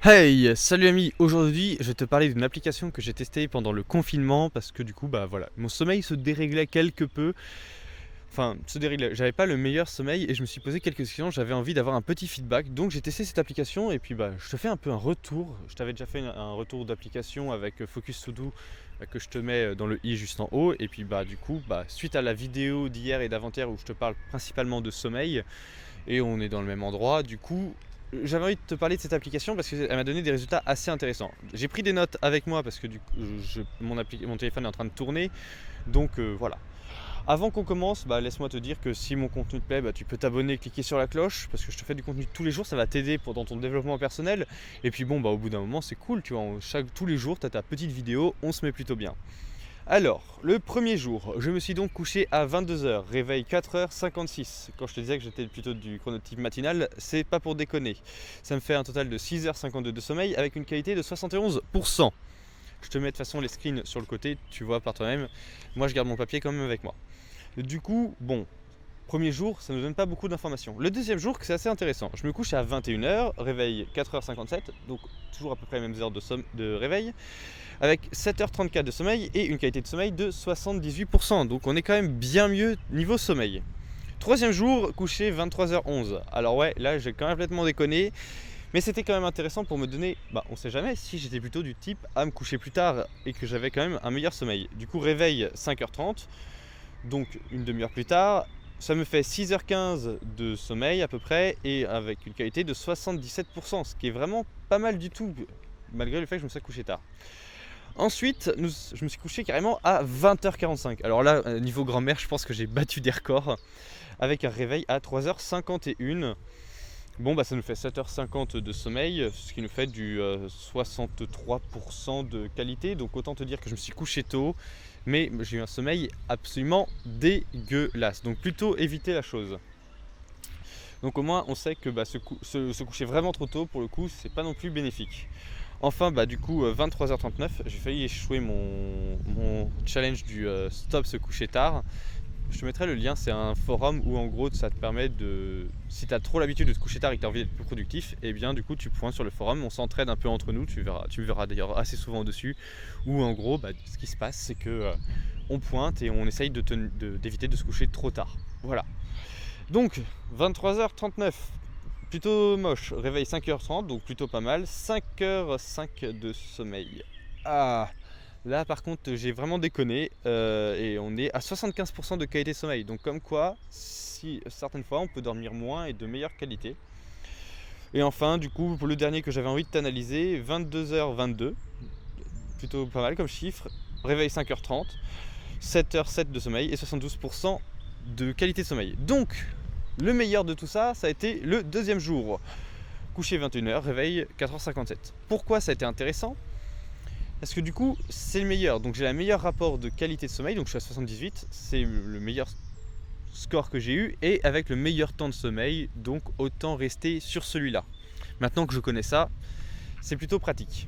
Hey, salut ami, aujourd'hui je vais te parler d'une application que j'ai testée pendant le confinement parce que du coup voilà, mon sommeil se déréglait quelque peu, enfin se déréglait, j'avais pas le meilleur sommeil et je me suis posé quelques questions, j'avais envie d'avoir un petit feedback, donc j'ai testé cette application et puis je te fais un peu un retour, je t'avais déjà fait un retour d'application avec Focus To Do que je te mets dans le i juste en haut et puis du coup suite à la vidéo d'hier et d'avant-hier où je te parle principalement de sommeil, et on est dans le même endroit. Du coup, j'avais envie de te parler de cette application parce qu'elle m'a donné des résultats assez intéressants. J'ai pris des notes avec moi parce que du coup, mon téléphone est en train de tourner. Donc voilà. Avant qu'on commence, laisse-moi te dire que si mon contenu te plaît, tu peux t'abonner, cliquer sur la cloche parce que je te fais du contenu tous les jours, ça va t'aider dans ton développement personnel. Et puis au bout d'un moment, c'est cool, tu vois, tous les jours, tu as ta petite vidéo, on se met plutôt bien. Alors, le premier jour, je me suis donc couché à 22h, réveil 4h56. Quand je te disais que j'étais plutôt du chronotype matinal, c'est pas pour déconner. Ça me fait un total de 6h52 de sommeil avec une qualité de 71%. Je te mets de toute façon les screens sur le côté, tu vois par toi-même. Moi, je garde mon papier quand même avec moi. Du coup, premier jour, ça ne nous donne pas beaucoup d'informations. Le deuxième jour, c'est assez intéressant. Je me couche à 21h, réveil 4h57, donc toujours à peu près les mêmes heures de réveil, avec 7h34 de sommeil et une qualité de sommeil de 78%. Donc on est quand même bien mieux niveau sommeil. Troisième jour, couché 23h11. Alors ouais, là j'ai quand même complètement déconné. Mais c'était quand même intéressant pour me donner, on sait jamais, si j'étais plutôt du type à me coucher plus tard et que j'avais quand même un meilleur sommeil. Du coup, réveil 5h30, donc une demi-heure plus tard, ça me fait 6h15 de sommeil à peu près et avec une qualité de 77%, ce qui est vraiment pas mal du tout, malgré le fait que je me sois couché tard. Ensuite, je me suis couché carrément à 20h45. Alors là, niveau grand-mère, je pense que j'ai battu des records avec un réveil à 3h51. Ça nous fait 7h50 de sommeil, ce qui nous fait du 63% de qualité. Donc autant te dire que je me suis couché tôt, mais j'ai eu un sommeil absolument dégueulasse. Donc plutôt éviter la chose. Donc au moins on sait que se coucher vraiment trop tôt, pour le coup, c'est pas non plus bénéfique. Enfin, du coup, 23h39, j'ai failli échouer mon challenge du stop se coucher tard. Je te mettrai le lien, c'est un forum où en gros ça te permet de... Si tu as trop l'habitude de te coucher tard et que tu as envie d'être plus productif, et bien du coup tu pointes sur le forum, on s'entraide un peu entre nous, tu me verras d'ailleurs assez souvent dessus, où en gros ce qui se passe c'est que on pointe et on essaye d'éviter de se coucher trop tard. Voilà. Donc 23h39, plutôt moche, réveil 5h30, donc plutôt pas mal, 5h05 de sommeil. Ah, là par contre j'ai vraiment déconné et on est à 75% de qualité de sommeil, donc comme quoi, si certaines fois on peut dormir moins et de meilleure qualité. Et enfin du coup pour le dernier que j'avais envie de t'analyser, 22h22, plutôt pas mal comme chiffre, réveil 5h30, 7h07 de sommeil et 72% de qualité de sommeil. Donc le meilleur de tout ça, ça a été le deuxième jour. Coucher 21h, réveil 4h57. Pourquoi ça a été intéressant? Parce que du coup, c'est le meilleur. Donc j'ai le meilleur rapport de qualité de sommeil, donc je suis à 78, c'est le meilleur score que j'ai eu, et avec le meilleur temps de sommeil, donc autant rester sur celui-là. Maintenant que je connais ça, c'est plutôt pratique.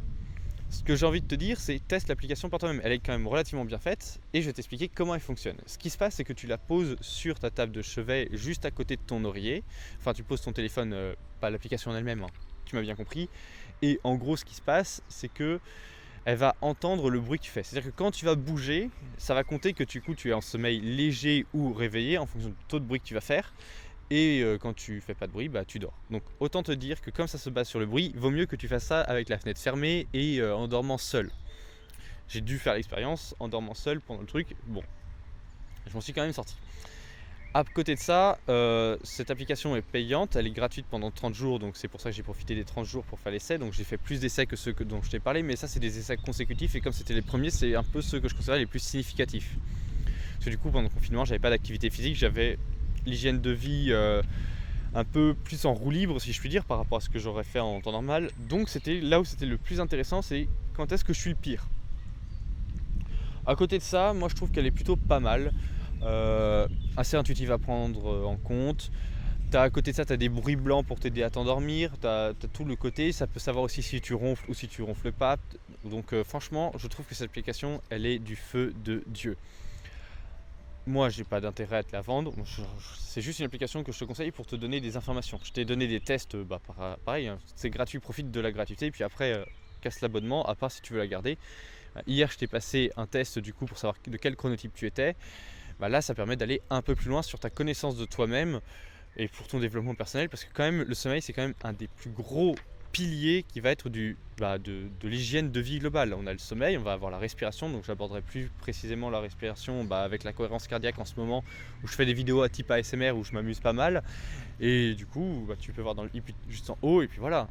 Ce que j'ai envie de te dire, c'est teste l'application par toi-même. Elle est quand même relativement bien faite et je vais t'expliquer comment elle fonctionne. Ce qui se passe, c'est que tu la poses sur ta table de chevet juste à côté de ton oreiller. Enfin, tu poses ton téléphone, pas l'application en elle-même, hein, tu m'as bien compris. Et en gros, ce qui se passe, c'est que elle va entendre le bruit que tu fais. C'est-à-dire que quand tu vas bouger, ça va compter que tu es en sommeil léger ou réveillé en fonction du taux de bruit que tu vas faire. Et quand tu fais pas de bruit, tu dors. Donc autant te dire que comme ça se base sur le bruit, il vaut mieux que tu fasses ça avec la fenêtre fermée et en dormant seul. J'ai dû faire l'expérience en dormant seul pendant le truc. Bon, je m'en suis quand même sorti. À côté de ça, cette application est payante, elle est gratuite pendant 30 jours, donc c'est pour ça que j'ai profité des 30 jours pour faire l'essai. Donc j'ai fait plus d'essais que ceux dont je t'ai parlé, mais ça c'est des essais consécutifs et comme c'était les premiers, c'est un peu ceux que je considère les plus significatifs. Parce que du coup, pendant le confinement, j'avais pas d'activité physique, j'avais l'hygiène de vie un peu plus en roue libre si je puis dire par rapport à ce que j'aurais fait en temps normal. Donc c'était là où c'était le plus intéressant, c'est quand est-ce que je suis le pire. À côté de ça, moi je trouve qu'elle est plutôt pas mal, assez intuitive à prendre en compte. À côté de ça, tu as des bruits blancs pour t'aider à t'endormir, tu as tout le côté, ça peut savoir aussi si tu ronfles ou si tu ronfles pas. Donc franchement, je trouve que cette application, elle est du feu de Dieu. moi, j'ai pas d'intérêt à te la vendre. C'est juste une application que je te conseille pour te donner des informations. Je t'ai donné des tests, pareil, hein, c'est gratuit, profite de la gratuité. Et puis après, casse l'abonnement, à part si tu veux la garder. Hier, je t'ai passé un test du coup pour savoir de quel chronotype tu étais. Là, ça permet d'aller un peu plus loin sur ta connaissance de toi-même et pour ton développement personnel, parce que quand même, le sommeil, c'est quand même un des plus gros piliers qui va être de l'hygiène de vie globale. On a le sommeil, on va avoir la respiration, donc j'aborderai plus précisément la respiration avec la cohérence cardiaque en ce moment, où je fais des vidéos à type ASMR où je m'amuse pas mal. Et du coup, tu peux voir dans le i juste en haut, et puis voilà.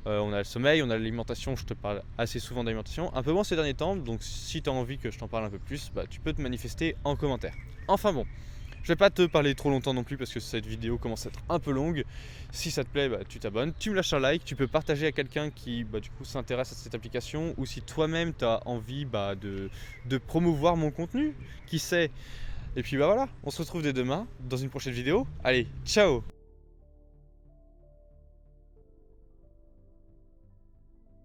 On a le sommeil, on a l'alimentation, je te parle assez souvent d'alimentation, un peu moins ces derniers temps, donc si tu as envie que je t'en parle un peu plus, tu peux te manifester en commentaire. Enfin bon, je vais pas te parler trop longtemps non plus parce que cette vidéo commence à être un peu longue. Si ça te plaît, tu t'abonnes, tu me lâches un like, tu peux partager à quelqu'un qui du coup s'intéresse à cette application, ou si toi-même tu as envie de promouvoir mon contenu, qui sait. Et puis voilà, on se retrouve dès demain dans une prochaine vidéo. Allez, ciao!